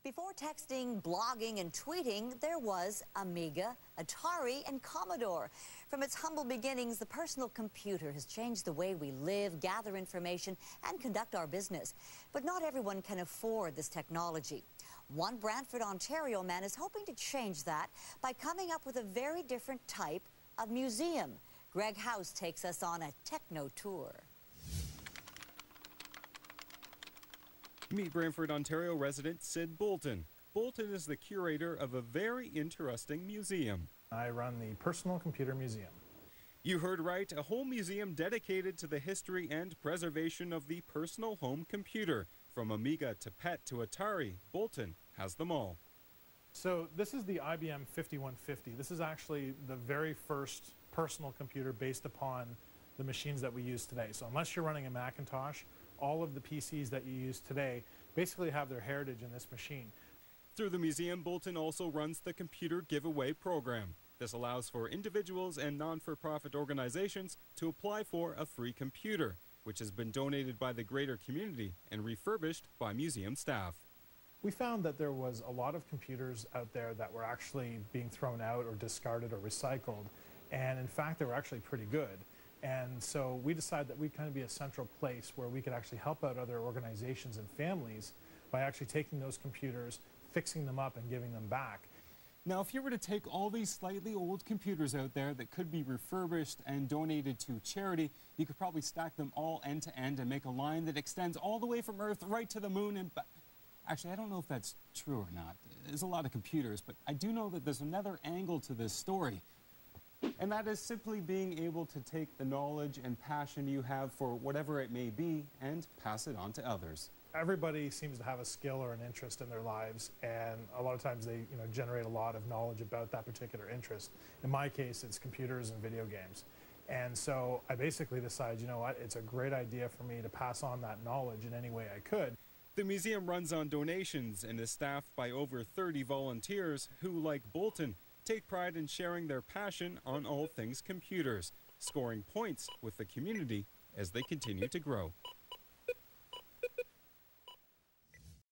Before texting, blogging, and tweeting, there was Amiga, Atari, and Commodore. From its humble beginnings, the personal computer has changed the way we live, gather information, and conduct our business. But not everyone can afford this technology. One Brantford, Ontario man is hoping to change that by coming up with a very different type of museum. Greg Howse takes us on a techno tour. Meet Brantford, Ontario resident Syd Bolton. Bolton is the curator of a very interesting museum. I run the Personal Computer Museum. You heard right, a whole museum dedicated to the history and preservation of the personal home computer. From Amiga to PET to Atari, Bolton has them all. So this is the IBM 5150. This is actually the very first personal computer based upon the machines that we use today. So unless you're running a Macintosh, all of the PCs that you use today basically have their heritage in this machine. Through the museum, Bolton also runs the computer giveaway program. This allows for individuals and non-for-profit organizations to apply for a free computer, which has been donated by the greater community and refurbished by museum staff. We found that there was a lot of computers out there that were actually being thrown out or discarded or recycled, and in fact they were actually pretty good. And so we decided that we'd kind of be a central place where we could actually help out other organizations and families by actually taking those computers, fixing them up, and giving them back. Now, if you were to take all these slightly old computers out there that could be refurbished and donated to charity, you could probably stack them all end to end and make a line that extends all the way from Earth right to the moon and back. Actually, I don't know if that's true or not. There's a lot of computers, but I do know that there's another angle to this story. And that is simply being able to take the knowledge and passion you have for whatever it may be and pass it on to others. Everybody seems to have a skill or an interest in their lives, and a lot of times they generate a lot of knowledge about that particular interest. In my case, it's computers and video games. And so I basically decided, you know what, it's a great idea for me to pass on that knowledge in any way I could. The museum runs on donations and is staffed by over 30 volunteers who, like Bolton, take pride in sharing their passion on all things computers, scoring points with the community as they continue to grow.